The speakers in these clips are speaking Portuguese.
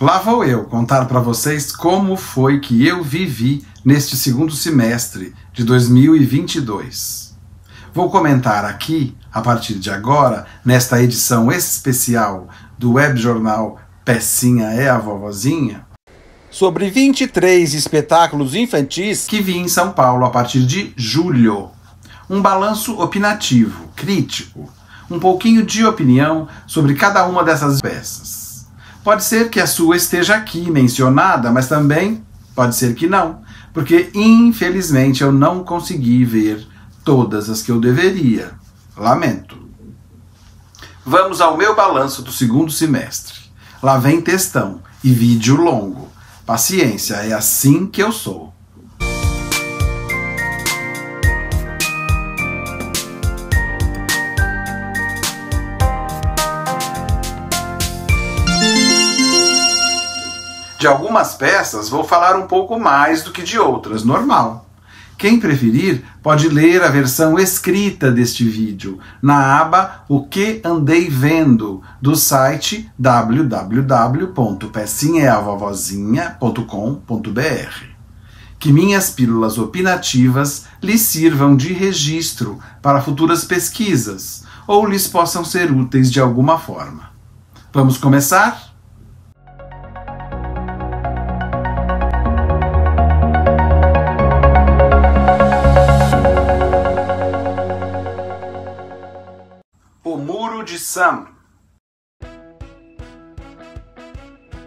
Lá vou eu contar para vocês como foi que eu vivi neste segundo semestre de 2022. Vou comentar aqui, a partir de agora, nesta edição especial do webjornal Pecinha é a Vovozinha, sobre 23 espetáculos infantis que vi em São Paulo a partir de julho. Um balanço opinativo, crítico, um pouquinho de opinião sobre cada uma dessas peças. Pode ser que a sua esteja aqui mencionada, mas também pode ser que não, porque infelizmente eu não consegui ver todas as que eu deveria. Lamento. Vamos ao meu balanço do segundo semestre. Lá vem textão e vídeo longo. Paciência, é assim que eu sou. De algumas peças vou falar um pouco mais do que de outras, normal. Quem preferir pode ler a versão escrita deste vídeo na aba O que andei vendo do site www.pecinhaeavovozinha.com.br. Que minhas pílulas opinativas lhes sirvam de registro para futuras pesquisas ou lhes possam ser úteis de alguma forma. Vamos começar? O Muro de Sam.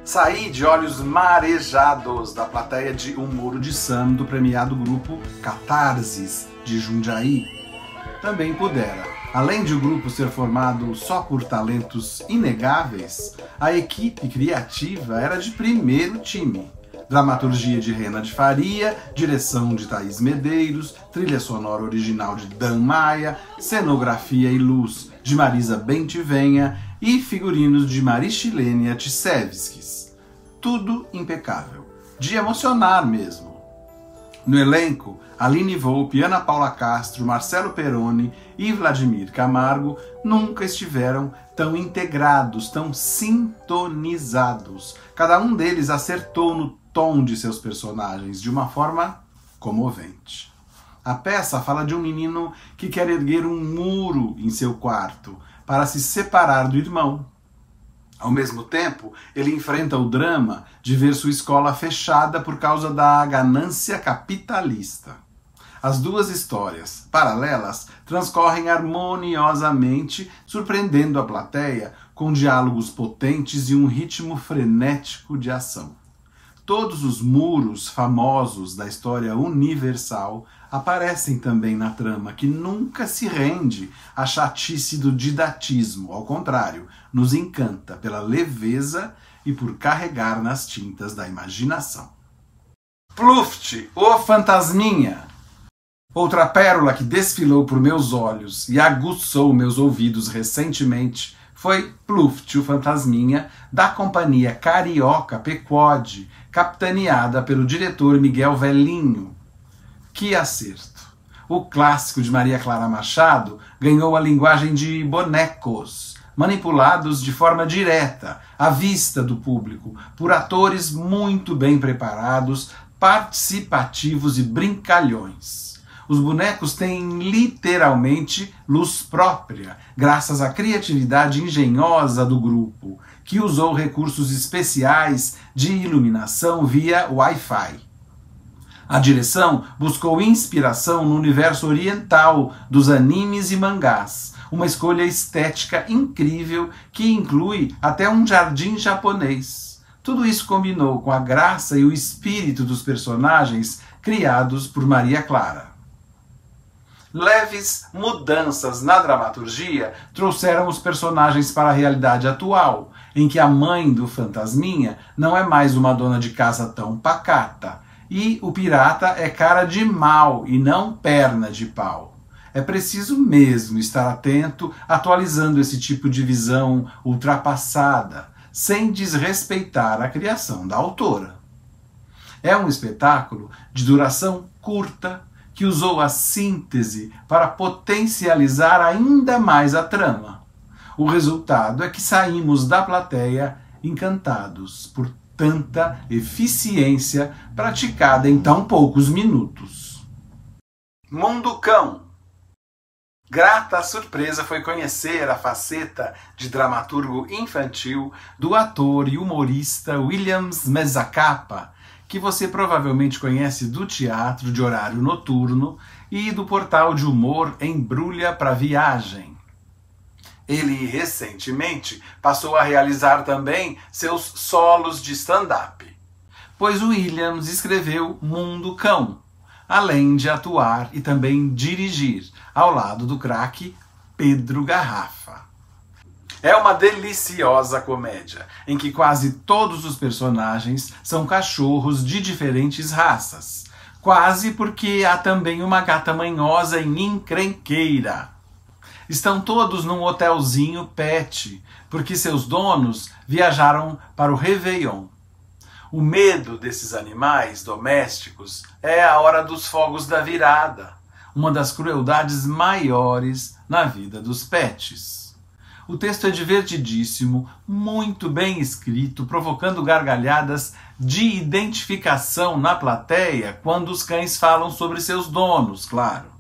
Saí de olhos marejados da plateia de Um Muro de Sam do premiado grupo Catarses de Jundiaí. Também pudera. Além de o grupo ser formado só por talentos inegáveis, a equipe criativa era de primeiro time. Dramaturgia de Rena de Faria, direção de Thaís Medeiros, trilha sonora original de Dan Maia, cenografia e luz de Marisa Bentivenha e figurinos de Marichilênia Tsevskis. Tudo impecável, de emocionar mesmo. No elenco, Aline Volpe, Ana Paula Castro, Marcelo Peroni e Vladimir Camargo nunca estiveram tão integrados, tão sintonizados. Cada um deles acertou no tom de seus personagens de uma forma comovente. A peça fala de um menino que quer erguer um muro em seu quarto para se separar do irmão. Ao mesmo tempo, ele enfrenta o drama de ver sua escola fechada por causa da ganância capitalista. As duas histórias, paralelas, transcorrem harmoniosamente, surpreendendo a plateia com diálogos potentes e um ritmo frenético de ação. Todos os muros famosos da história universal aparecem também na trama, que nunca se rende à chatice do didatismo. Ao contrário, nos encanta pela leveza e por carregar nas tintas da imaginação. Pluft, o Fantasminha. Outra pérola que desfilou por meus olhos e aguçou meus ouvidos recentemente foi Pluft, o Fantasminha, da companhia carioca Pequod, capitaneada pelo diretor Miguel Velhinho. Que acerto! O clássico de Maria Clara Machado ganhou a linguagem de bonecos, manipulados de forma direta, à vista do público, por atores muito bem preparados, participativos e brincalhões. Os bonecos têm literalmente luz própria, graças à criatividade engenhosa do grupo, que usou recursos especiais de iluminação via Wi-Fi. A direção buscou inspiração no universo oriental dos animes e mangás, uma escolha estética incrível que inclui até um jardim japonês. Tudo isso combinou com a graça e o espírito dos personagens criados por Maria Clara. Leves mudanças na dramaturgia trouxeram os personagens para a realidade atual, em que a mãe do Fantasminha não é mais uma dona de casa tão pacata, e o pirata é cara de mal e não perna de pau. É preciso mesmo estar atento, atualizando esse tipo de visão ultrapassada, sem desrespeitar a criação da autora. É um espetáculo de duração curta, que usou a síntese para potencializar ainda mais a trama. O resultado é que saímos da plateia encantados por tanta eficiência praticada em tão poucos minutos. Mundo Cão. Grata surpresa foi conhecer a faceta de dramaturgo infantil do ator e humorista Williams Mezzacapa, que você provavelmente conhece do teatro de horário noturno e do portal de humor Embrulha pra Viagem. Ele recentemente passou a realizar também seus solos de stand-up, pois Williams escreveu Mundo Cão, além de atuar e também dirigir ao lado do craque Pedro Garrafa. É uma deliciosa comédia, em que quase todos os personagens são cachorros de diferentes raças, quase porque há também uma gata manhosa e encrenqueira. Estão todos num hotelzinho pet, porque seus donos viajaram para o Réveillon. O medo desses animais domésticos é a hora dos fogos da virada, uma das crueldades maiores na vida dos pets. O texto é divertidíssimo, muito bem escrito, provocando gargalhadas de identificação na plateia quando os cães falam sobre seus donos, claro.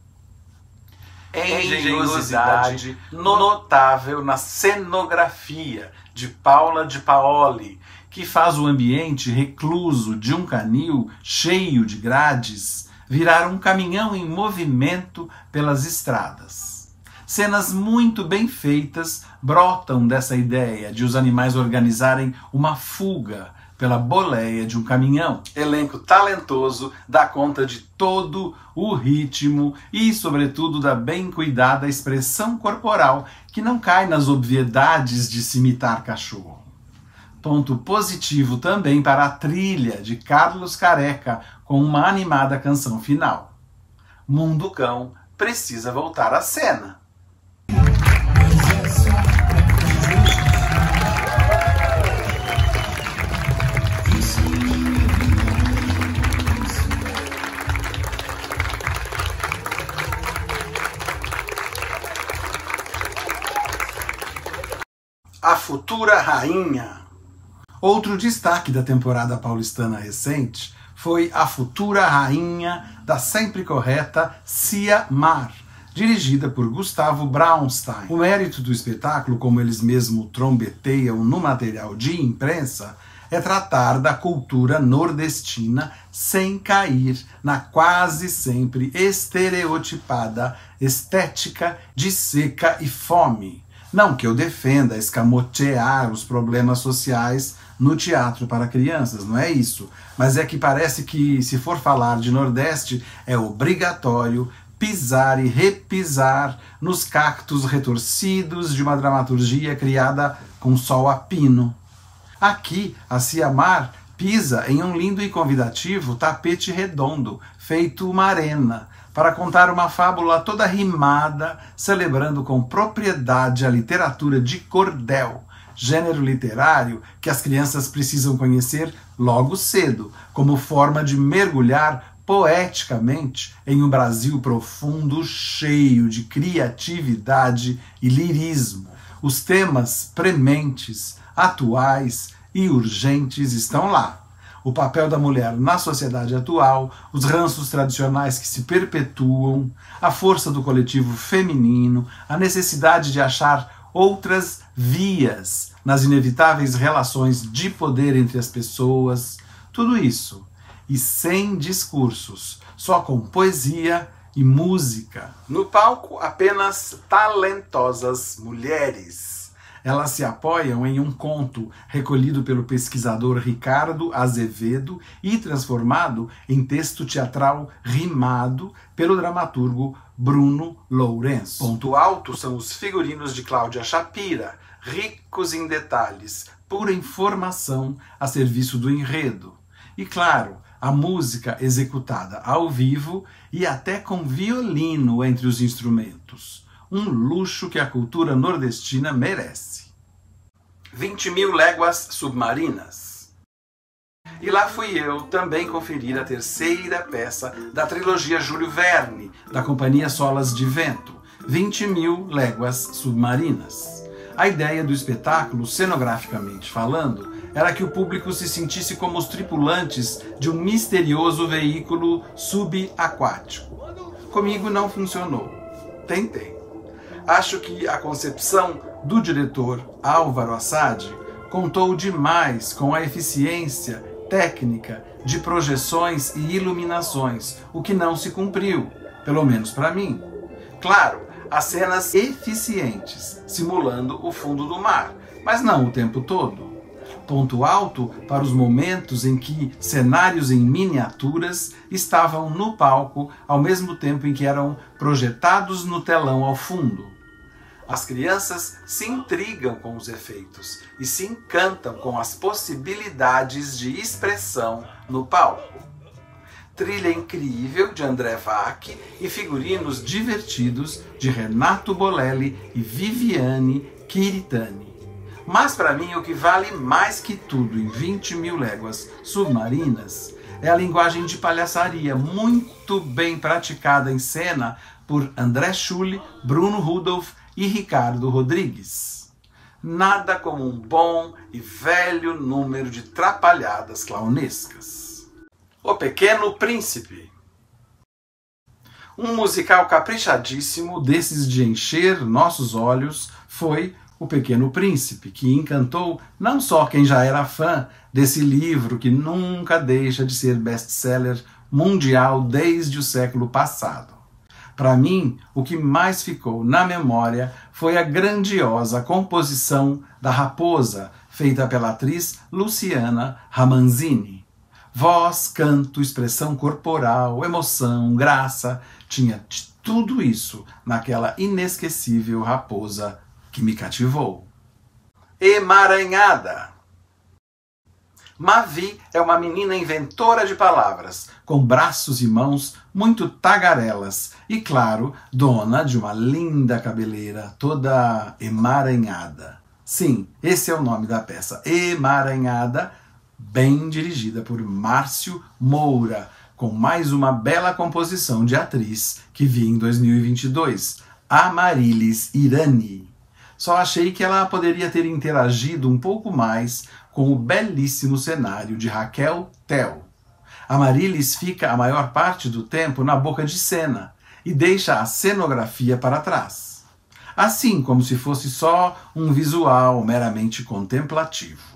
Engenhosidade notável na cenografia de Paula de Paoli, que faz o ambiente recluso de um canil cheio de grades virar um caminhão em movimento pelas estradas. Cenas muito bem feitas brotam dessa ideia de os animais organizarem uma fuga pela boleia de um caminhão. Elenco talentoso dá conta de todo o ritmo e, sobretudo, da bem cuidada expressão corporal que não cai nas obviedades de se imitar cachorro. Ponto positivo também para a trilha de Carlos Careca com uma animada canção final. Mundo Cão precisa voltar à cena. A Futura Rainha. Outro destaque da temporada paulistana recente foi A Futura Rainha da sempre correta Cia Mar, dirigida por Gustavo Braunstein. O mérito do espetáculo, como eles mesmos trombeteiam no material de imprensa, é tratar da cultura nordestina sem cair na quase sempre estereotipada estética de seca e fome. Não que eu defenda escamotear os problemas sociais no teatro para crianças, não é isso. Mas é que parece que, se for falar de Nordeste, é obrigatório pisar e repisar nos cactos retorcidos de uma dramaturgia criada com sol a pino. Aqui, a Cia Mar pisa em um lindo e convidativo tapete redondo, feito uma arena, para contar uma fábula toda rimada, celebrando com propriedade a literatura de cordel, gênero literário que as crianças precisam conhecer logo cedo, como forma de mergulhar poeticamente em um Brasil profundo, cheio de criatividade e lirismo. Os temas prementes, atuais e urgentes estão lá. O papel da mulher na sociedade atual, os ranços tradicionais que se perpetuam, a força do coletivo feminino, a necessidade de achar outras vias nas inevitáveis relações de poder entre as pessoas, tudo isso, e sem discursos, só com poesia e música. No palco, apenas talentosas mulheres. Elas se apoiam em um conto recolhido pelo pesquisador Ricardo Azevedo e transformado em texto teatral rimado pelo dramaturgo Bruno Lourenço. Ponto alto são os figurinos de Cláudia Shapira, ricos em detalhes, pura informação a serviço do enredo. E claro, a música executada ao vivo e até com violino entre os instrumentos. Um luxo que a cultura nordestina merece. 20.000 léguas submarinas. E lá fui eu também conferir a terceira peça da trilogia Júlio Verne, da Companhia Solas de Vento, 20.000 léguas submarinas. A ideia do espetáculo, cenograficamente falando, era que o público se sentisse como os tripulantes de um misterioso veículo subaquático. Comigo não funcionou. Tentei. Acho que a concepção do diretor Álvaro Assad contou demais com a eficiência técnica de projeções e iluminações, o que não se cumpriu, pelo menos para mim. Claro, há cenas eficientes, simulando o fundo do mar, mas não o tempo todo. Ponto alto para os momentos em que cenários em miniaturas estavam no palco ao mesmo tempo em que eram projetados no telão ao fundo. As crianças se intrigam com os efeitos e se encantam com as possibilidades de expressão no palco. Trilha incrível de André Vac e figurinos divertidos de Renato Bolelli e Viviane Chiritani. Mas para mim o que vale mais que tudo em 20.000 léguas submarinas é a linguagem de palhaçaria muito bem praticada em cena por André Schulli, Bruno Rudolph e Ricardo Rodrigues. Nada como um bom e velho número de trapalhadas clownescas. O Pequeno Príncipe. Um musical caprichadíssimo desses de encher nossos olhos foi O Pequeno Príncipe, que encantou não só quem já era fã desse livro que nunca deixa de ser best-seller mundial desde o século passado. Para mim, o que mais ficou na memória foi a grandiosa composição da Raposa, feita pela atriz Luciana Ramanzini. Voz, canto, expressão corporal, emoção, graça, tinha tudo isso naquela inesquecível raposa que me cativou. Emaranhada. Mavi é uma menina inventora de palavras, com braços e mãos muito tagarelas e, claro, dona de uma linda cabeleira toda emaranhada. Sim, esse é o nome da peça, Emaranhada, bem dirigida por Márcio Moura, com mais uma bela composição de atriz que vi em 2022, Amarilis Irani. Só achei que ela poderia ter interagido um pouco mais com o belíssimo cenário de Raquel Tel. Amarilis fica a maior parte do tempo na boca de cena e deixa a cenografia para trás. Assim como se fosse só um visual meramente contemplativo.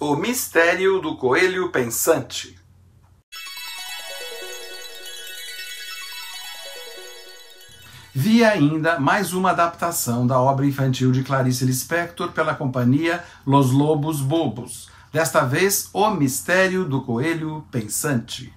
O Mistério do Coelho Pensante. Vi ainda mais uma adaptação da obra infantil de Clarice Lispector pela companhia Los Lobos Bobos, desta vez O Mistério do Coelho Pensante.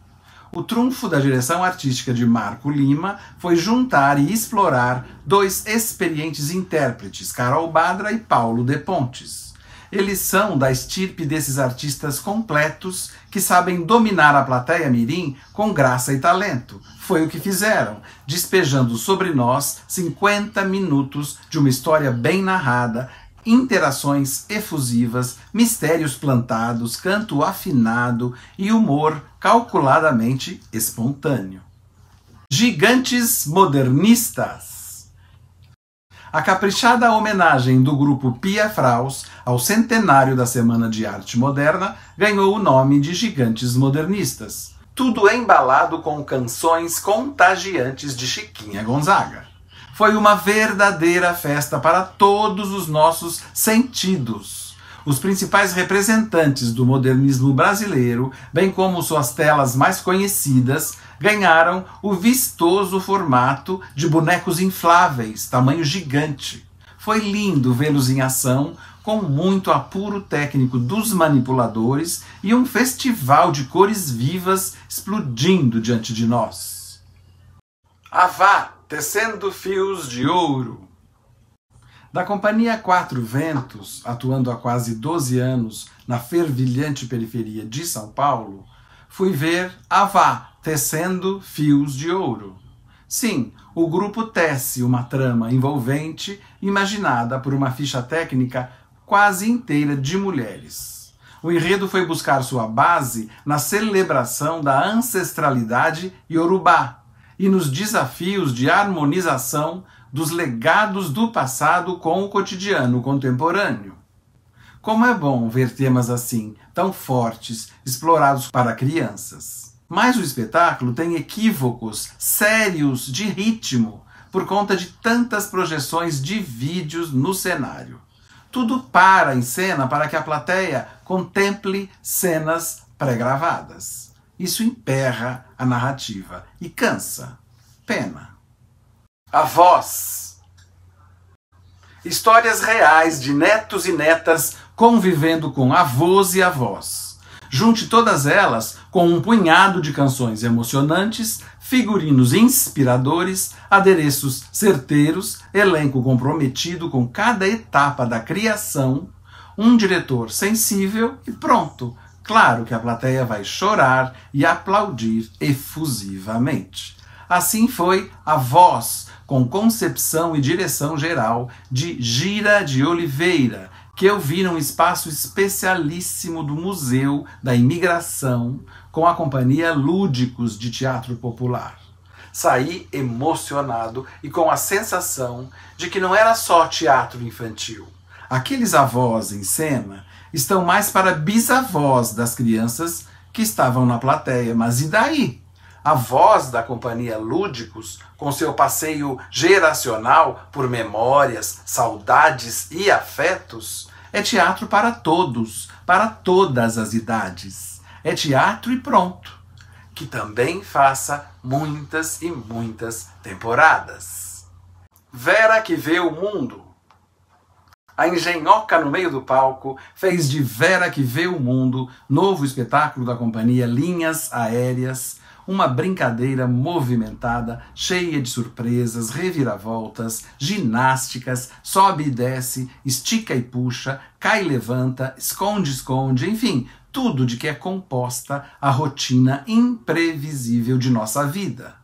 O trunfo da direção artística de Marco Lima foi juntar e explorar dois experientes intérpretes, Carol Badra e Paulo de Pontes. Eles são da estirpe desses artistas completos que sabem dominar a plateia mirim com graça e talento. Foi o que fizeram, despejando sobre nós 50 minutos de uma história bem narrada, interações efusivas, mistérios plantados, canto afinado e humor calculadamente espontâneo. Gigantes modernistas. A caprichada homenagem do grupo Pia Fraus ao centenário da Semana de Arte Moderna ganhou o nome de Gigantes Modernistas. Tudo embalado com canções contagiantes de Chiquinha Gonzaga. Foi uma verdadeira festa para todos os nossos sentidos. Os principais representantes do modernismo brasileiro, bem como suas telas mais conhecidas, ganharam o vistoso formato de bonecos infláveis, tamanho gigante. Foi lindo vê-los em ação, com muito apuro técnico dos manipuladores e um festival de cores vivas explodindo diante de nós. Avá, tecendo fios de ouro. Da companhia Quatro Ventos, atuando há quase 12 anos na fervilhante periferia de São Paulo, fui ver Avá, tecendo fios de ouro. Sim, o grupo tece uma trama envolvente imaginada por uma ficha técnica quase inteira de mulheres. O enredo foi buscar sua base na celebração da ancestralidade iorubá e nos desafios de harmonização dos legados do passado com o cotidiano contemporâneo. Como é bom ver temas assim, tão fortes, explorados para crianças. Mas o espetáculo tem equívocos sérios de ritmo, por conta de tantas projeções de vídeos no cenário. Tudo para em cena para que a plateia contemple cenas pré-gravadas. Isso emperra a narrativa e cansa. Pena. Avós. Histórias reais de netos e netas convivendo com avós e avós. Junte todas elas com um punhado de canções emocionantes, figurinos inspiradores, adereços certeiros, elenco comprometido com cada etapa da criação, um diretor sensível e pronto. Claro que a plateia vai chorar e aplaudir efusivamente. Assim foi Avós, com concepção e direção geral de Gira de Oliveira, que eu vi num espaço especialíssimo do Museu da Imigração, com a companhia Lúdicos de Teatro Popular. Saí emocionado e com a sensação de que não era só teatro infantil. Aqueles avós em cena estão mais para bisavós das crianças que estavam na plateia, mas e daí? A voz da companhia Lúdicos, com seu passeio geracional por memórias, saudades e afetos, é teatro para todos, para todas as idades. É teatro e pronto. Que também faça muitas e muitas temporadas. Vera que vê o mundo. A engenhoca no meio do palco fez de Vera que vê o mundo, novo espetáculo da companhia Linhas Aéreas, uma brincadeira movimentada, cheia de surpresas, reviravoltas, ginásticas, sobe e desce, estica e puxa, cai e levanta, esconde-esconde, enfim, tudo de que é composta a rotina imprevisível de nossa vida.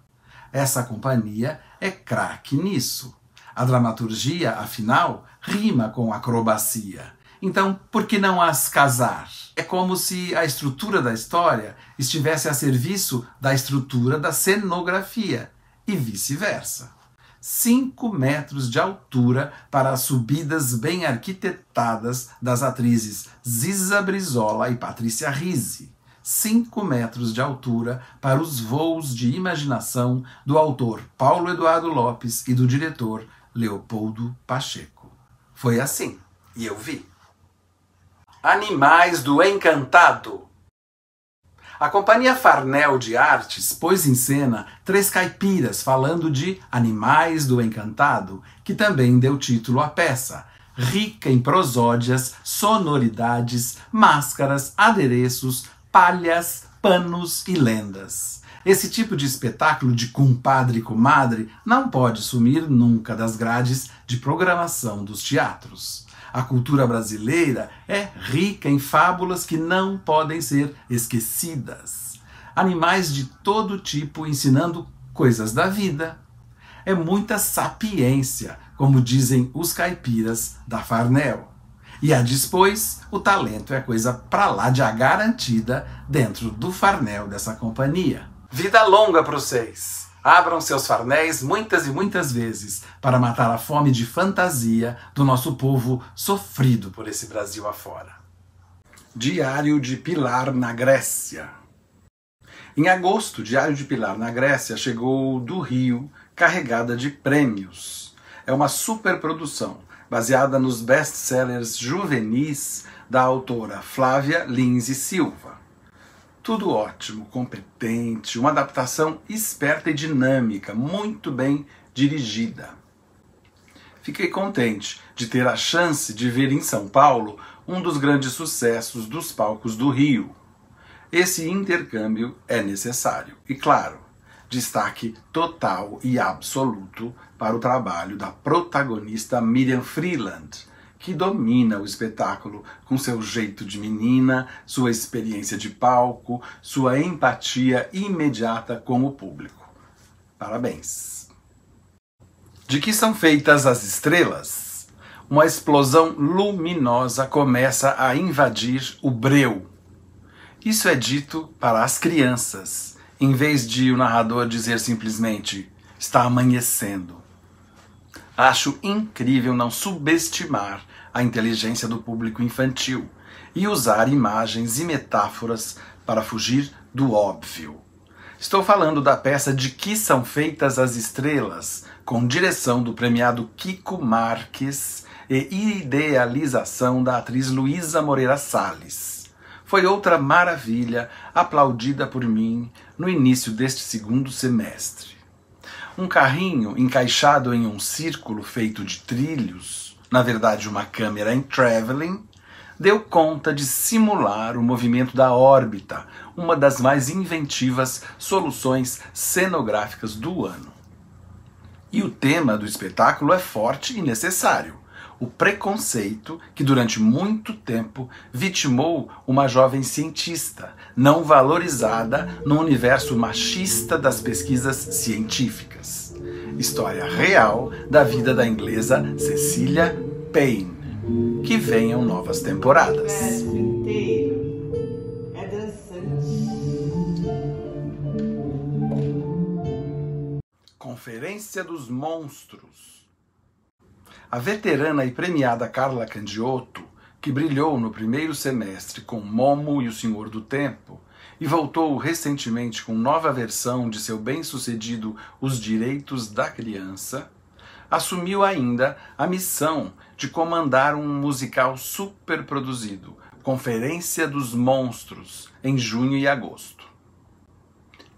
Essa companhia é craque nisso. A dramaturgia, afinal, rima com acrobacia. Então, por que não as casar? É como se a estrutura da história estivesse a serviço da estrutura da cenografia, e vice-versa. 5 metros de altura para as subidas bem arquitetadas das atrizes Ziza Brizola e Patrícia Rizzi. 5 metros de altura para os voos de imaginação do autor Paulo Eduardo Lopes e do diretor Leopoldo Pacheco. Foi assim, e eu vi. Animais do Encantado. A Companhia Farnel de Artes pôs em cena 3 caipiras falando de Animais do Encantado, que também deu título à peça, rica em prosódias, sonoridades, máscaras, adereços, palhas, panos e lendas. Esse tipo de espetáculo de compadre e comadre não pode sumir nunca das grades de programação dos teatros. A cultura brasileira é rica em fábulas que não podem ser esquecidas. Animais de todo tipo ensinando coisas da vida. É muita sapiência, como dizem os caipiras da Farnel. E a dispôs, o talento é coisa pra lá de garantida dentro do Farnel dessa companhia. Vida longa para vocês! Abram seus farnéis muitas e muitas vezes para matar a fome de fantasia do nosso povo sofrido por esse Brasil afora. Diário de Pilar na Grécia. Em agosto, Diário de Pilar na Grécia chegou do Rio carregada de prêmios. É uma superprodução baseada nos best-sellers juvenis da autora Flávia Lins e Silva. Tudo ótimo, competente, uma adaptação esperta e dinâmica, muito bem dirigida. Fiquei contente de ter a chance de ver em São Paulo um dos grandes sucessos dos palcos do Rio. Esse intercâmbio é necessário. E claro, destaque total e absoluto para o trabalho da protagonista Miriam Freeland, que domina o espetáculo com seu jeito de menina, sua experiência de palco, sua empatia imediata com o público. Parabéns! De que são feitas as estrelas? Uma explosão luminosa começa a invadir o breu. Isso é dito para as crianças, em vez de o narrador dizer simplesmente "está amanhecendo". Acho incrível não subestimar a inteligência do público infantil e usar imagens e metáforas para fugir do óbvio. Estou falando da peça De Que São Feitas as Estrelas, com direção do premiado Kiko Marques e idealização da atriz Luísa Moreira Salles. Foi outra maravilha, aplaudida por mim no início deste segundo semestre. Um carrinho encaixado em um círculo feito de trilhos, na verdade uma câmera em traveling, deu conta de simular o movimento da órbita, uma das mais inventivas soluções cenográficas do ano. E o tema do espetáculo é forte e necessário: o preconceito que durante muito tempo vitimou uma jovem cientista, não valorizada no universo machista das pesquisas científicas. História real da vida da inglesa Cecilia Payne. Que venham novas temporadas. O universo inteiro é dançante. Conferência dos Monstros. A veterana e premiada Carla Candiotto, que brilhou no primeiro semestre com Momo e o Senhor do Tempo, e voltou recentemente com nova versão de seu bem-sucedido Os Direitos da Criança, assumiu ainda a missão de comandar um musical super produzido, Conferência dos Monstros, em junho e agosto.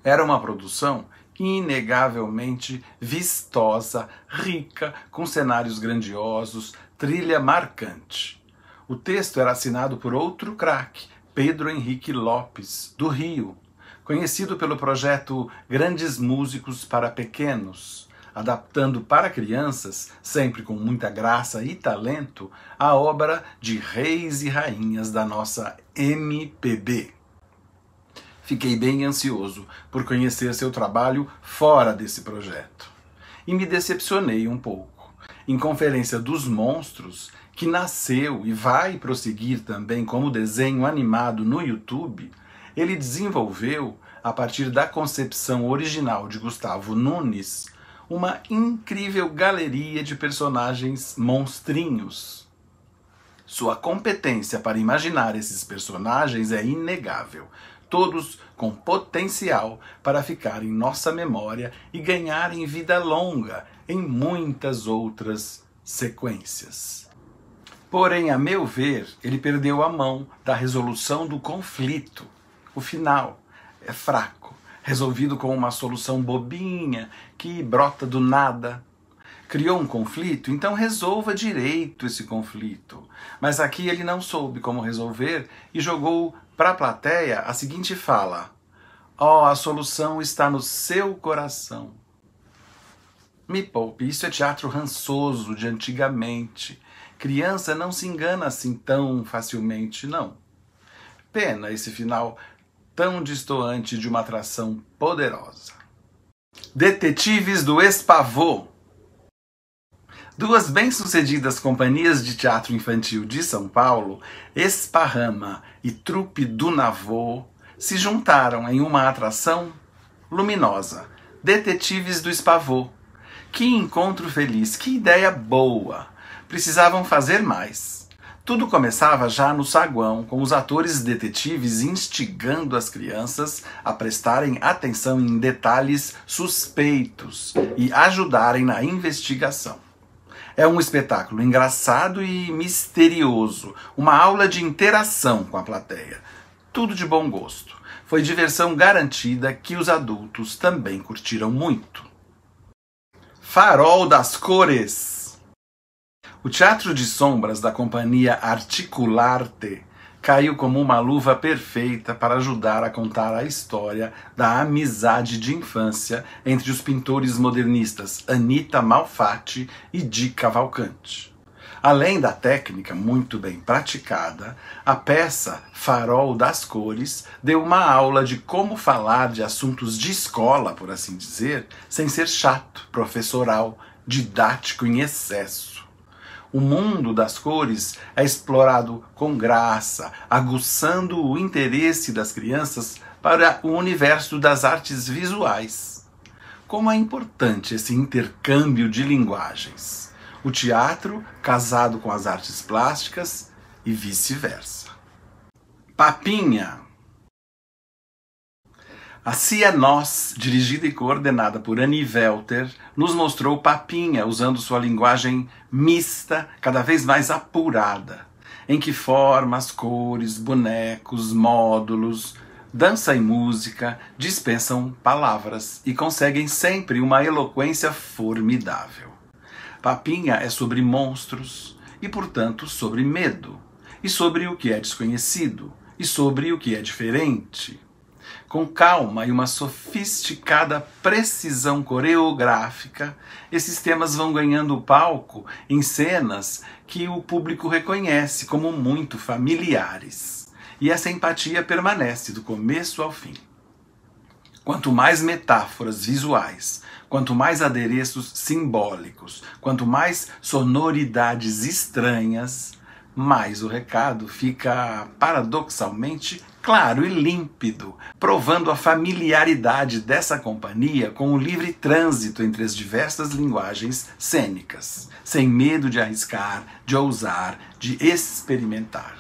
Era uma produção inegavelmente vistosa, rica, com cenários grandiosos, trilha marcante. O texto era assinado por outro craque, Pedro Henrique Lopes, do Rio, conhecido pelo projeto Grandes Músicos para Pequenos, adaptando para crianças, sempre com muita graça e talento, a obra de reis e rainhas da nossa MPB. Fiquei bem ansioso por conhecer seu trabalho fora desse projeto. E me decepcionei um pouco. Em Conferência dos Monstros, que nasceu e vai prosseguir também como desenho animado no YouTube, ele desenvolveu, a partir da concepção original de Gustavo Nunes, uma incrível galeria de personagens monstrinhos. Sua competência para imaginar esses personagens é inegável, todos com potencial para ficar em nossa memória e ganharem vida longa em muitas outras sequências. Porém, a meu ver, ele perdeu a mão da resolução do conflito. O final é fraco, resolvido com uma solução bobinha que brota do nada. Criou um conflito, então resolva direito esse conflito. Mas aqui ele não soube como resolver e jogou para a plateia a seguinte fala: "Oh, a solução está no seu coração." Me poupe, isso é teatro rançoso de antigamente. Criança não se engana assim tão facilmente, não. Pena esse final tão destoante de uma atração poderosa. Detetives do Espavô. Duas bem-sucedidas companhias de teatro infantil de São Paulo, Esparrama e Trupe do Navô, se juntaram em uma atração luminosa, Detetives do Espavô. Que encontro feliz, que ideia boa! Precisavam fazer mais. Tudo começava já no saguão, com os atores detetives instigando as crianças a prestarem atenção em detalhes suspeitos e ajudarem na investigação. É um espetáculo engraçado e misterioso, uma aula de interação com a plateia. Tudo de bom gosto. Foi diversão garantida que os adultos também curtiram muito. Farol das Cores. O teatro de sombras da companhia Articularte caiu como uma luva perfeita para ajudar a contar a história da amizade de infância entre os pintores modernistas Anita Malfatti e Di Cavalcanti. Além da técnica muito bem praticada, a peça Farol das Cores deu uma aula de como falar de assuntos de escola, por assim dizer, sem ser chato, professoral, didático em excesso. O mundo das cores é explorado com graça, aguçando o interesse das crianças para o universo das artes visuais. Como é importante esse intercâmbio de linguagens. o teatro casado com as artes plásticas e vice-versa. Papinha. A Cia Nós, dirigida e coordenada por Annie Welter, nos mostrou Papinha usando sua linguagem mista, cada vez mais apurada, em que formas, cores, bonecos, módulos, dança e música dispensam palavras e conseguem sempre uma eloquência formidável. Papinha é sobre monstros e, portanto, sobre medo, e sobre o que é desconhecido, e sobre o que é diferente. Com calma e uma sofisticada precisão coreográfica, esses temas vão ganhando palco em cenas que o público reconhece como muito familiares. E essa empatia permanece do começo ao fim. Quanto mais metáforas visuais, quanto mais adereços simbólicos, quanto mais sonoridades estranhas, mais o recado fica paradoxalmente claro e límpido, provando a familiaridade dessa companhia com o livre trânsito entre as diversas linguagens cênicas, sem medo de arriscar, de ousar, de experimentar.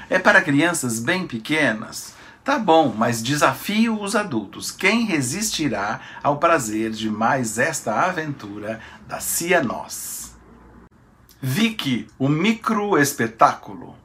É para crianças bem pequenas? Tá bom, mas desafio os adultos. Quem resistirá ao prazer de mais esta aventura da Cia Nós? Vicky, o microespetáculo.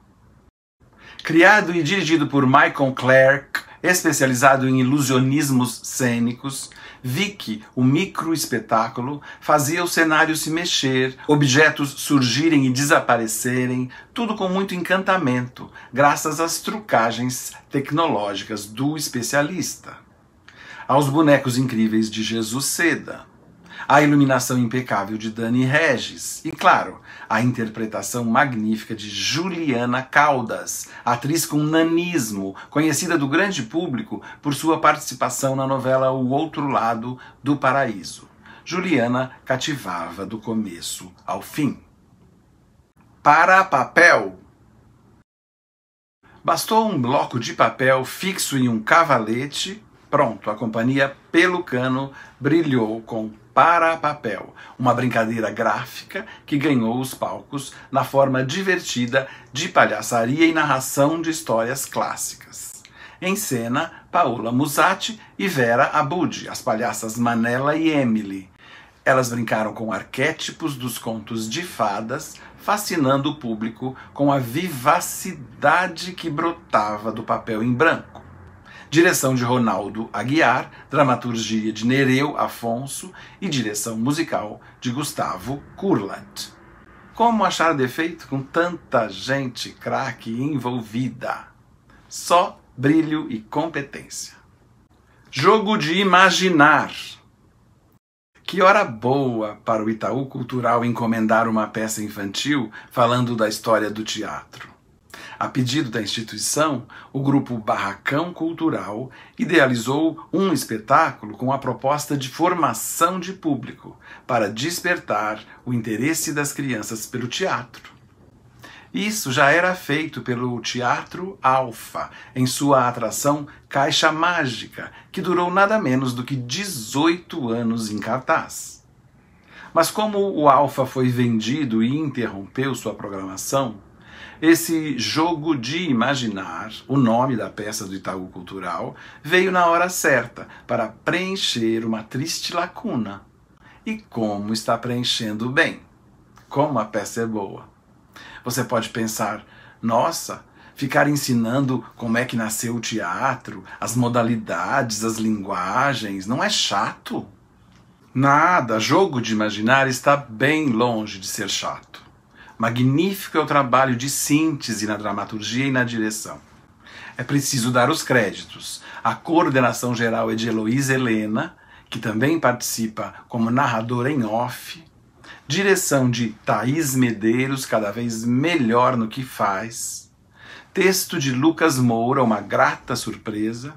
Criado e dirigido por Michael Clarke, especializado em ilusionismos cênicos, Vicky, o microespetáculo, fazia o cenário se mexer, objetos surgirem e desaparecerem, tudo com muito encantamento, graças às trucagens tecnológicas do especialista. Aos bonecos incríveis de Jesus Seda, a iluminação impecável de Dani Regis e, claro, a interpretação magnífica de Juliana Caldas, atriz com nanismo, conhecida do grande público por sua participação na novela O Outro Lado do Paraíso. Juliana cativava do começo ao fim. Para papel. Bastou um bloco de papel fixo em um cavalete. Pronto, a companhia Pelucano brilhou com Para Papel, uma brincadeira gráfica que ganhou os palcos na forma divertida de palhaçaria e narração de histórias clássicas. Em cena, Paola Musatti e Vera Abud, as palhaças Manela e Emily. Elas brincaram com arquétipos dos contos de fadas, fascinando o público com a vivacidade que brotava do papel em branco. Direção de Ronaldo Aguiar, dramaturgia de Nereu Afonso e direção musical de Gustavo Kurlat. Como achar defeito com tanta gente craque envolvida? Só brilho e competência. Jogo de imaginar. Que hora boa para o Itaú Cultural encomendar uma peça infantil falando da história do teatro. A pedido da instituição, o grupo Barracão Cultural idealizou um espetáculo com a proposta de formação de público para despertar o interesse das crianças pelo teatro. Isso já era feito pelo Teatro Alfa, em sua atração Caixa Mágica, que durou nada menos do que 18 anos em cartaz. Mas como o Alfa foi vendido e interrompeu sua programação, esse jogo de imaginar, o nome da peça do Itaú Cultural, veio na hora certa para preencher uma triste lacuna. E como está preenchendo bem? Como a peça é boa! Você pode pensar, nossa, ficar ensinando como é que nasceu o teatro, as modalidades, as linguagens, não é chato? Nada, jogo de imaginar está bem longe de ser chato. Magnífico é o trabalho de síntese na dramaturgia e na direção. É preciso dar os créditos. A coordenação geral é de Heloísa Helena, que também participa como narradora em off. Direção de Thaís Medeiros, cada vez melhor no que faz. Texto de Lucas Moura, uma grata surpresa.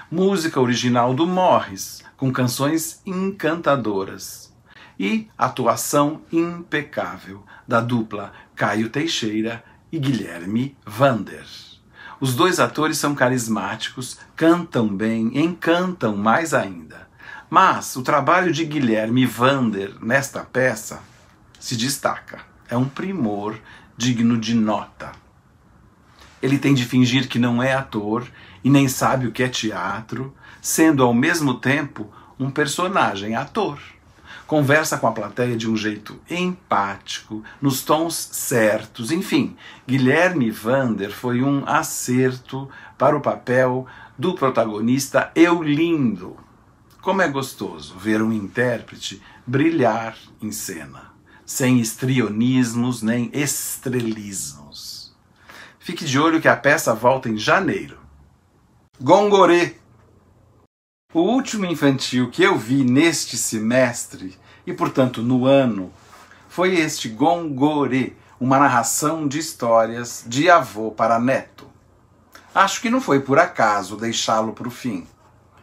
Música original do Morris, com canções encantadoras. E atuação impecável da dupla Caio Teixeira e Guilherme Vander. Os dois atores são carismáticos, cantam bem, encantam mais ainda. Mas o trabalho de Guilherme Vander nesta peça se destaca. É um primor digno de nota. Ele tem de fingir que não é ator e nem sabe o que é teatro, sendo ao mesmo tempo um personagem ator. Conversa com a plateia de um jeito empático, nos tons certos. Enfim, Guilherme Vander foi um acerto para o papel do protagonista Eulindo. Como é gostoso ver um intérprete brilhar em cena, sem histrionismos nem estrelismos. Fique de olho que a peça volta em janeiro. Gongorê. O último infantil que eu vi neste semestre, e portanto no ano, foi este Gongorê, uma narração de histórias de avô para neto. Acho que não foi por acaso deixá-lo para o fim.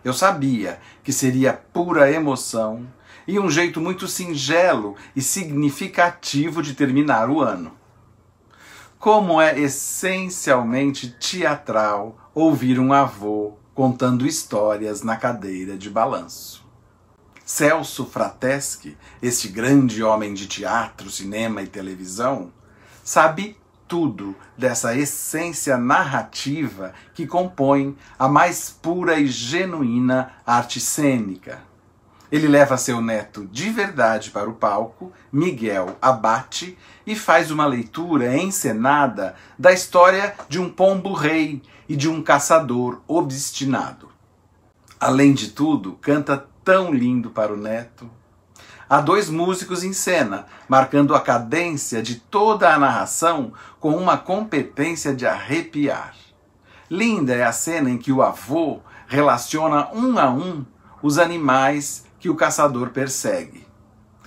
Eu sabia que seria pura emoção e um jeito muito singelo e significativo de terminar o ano. Como é essencialmente teatral ouvir um avô contando histórias na cadeira de balanço. Celso Frateschi, este grande homem de teatro, cinema e televisão, sabe tudo dessa essência narrativa que compõe a mais pura e genuína arte cênica. Ele leva seu neto de verdade para o palco, Miguel Abate, e faz uma leitura encenada da história de um pombo-rei e de um caçador obstinado. Além de tudo, canta tão lindo para o neto. Há 2 músicos em cena, marcando a cadência de toda a narração com uma competência de arrepiar. Linda é a cena em que o avô relaciona um a um os animais que o caçador persegue.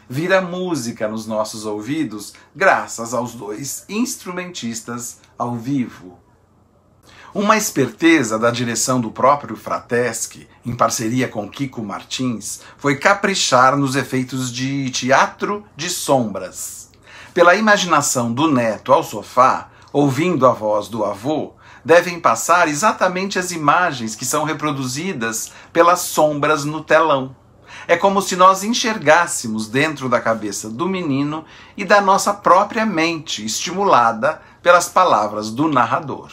Vira música nos nossos ouvidos graças aos 2 instrumentistas ao vivo. Uma esperteza da direção do próprio Frateschi, em parceria com Kiko Martins, foi caprichar nos efeitos de teatro de sombras. Pela imaginação do neto ao sofá, ouvindo a voz do avô, devem passar exatamente as imagens que são reproduzidas pelas sombras no telão. É como se nós enxergássemos dentro da cabeça do menino e da nossa própria mente, estimulada pelas palavras do narrador.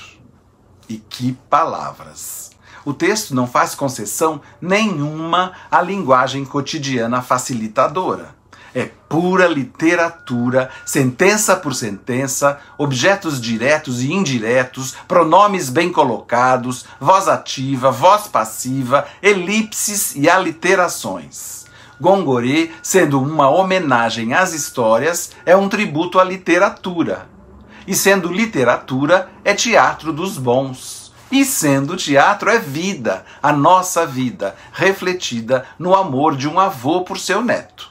E que palavras! O texto não faz concessão nenhuma à linguagem cotidiana facilitadora. É pura literatura, sentença por sentença, objetos diretos e indiretos, pronomes bem colocados, voz ativa, voz passiva, elipses e aliterações. Gongorê, sendo uma homenagem às histórias, é um tributo à literatura. E sendo literatura, é teatro dos bons. E sendo teatro, é vida, a nossa vida, refletida no amor de um avô por seu neto.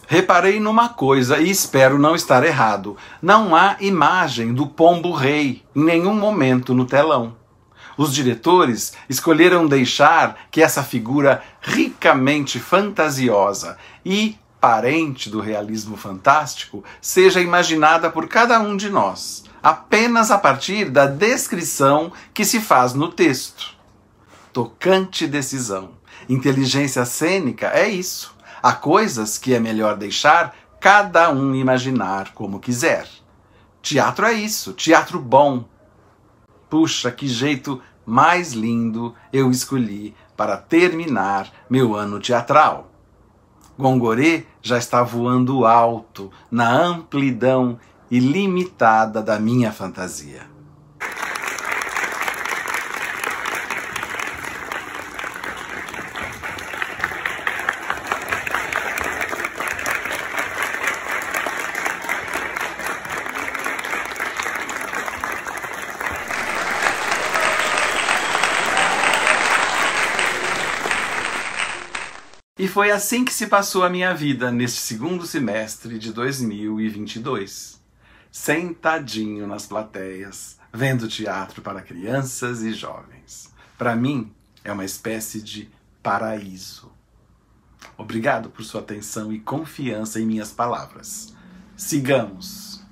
Reparei numa coisa e espero não estar errado. Não há imagem do pombo-rei em nenhum momento no telão. Os diretores escolheram deixar que essa figura ricamente fantasiosa e parente do realismo fantástico seja imaginada por cada um de nós, apenas a partir da descrição que se faz no texto. Tocante decisão. Inteligência cênica é isso. Há coisas que é melhor deixar cada um imaginar como quiser. Teatro é isso, teatro bom. Puxa, que jeito mais lindo eu escolhi para terminar meu ano teatral. Gongorê já está voando alto na amplidão ilimitada da minha fantasia. E foi assim que se passou a minha vida neste segundo semestre de 2022. Sentadinho nas plateias, vendo teatro para crianças e jovens. Para mim, é uma espécie de paraíso. Obrigado por sua atenção e confiança em minhas palavras. Sigamos!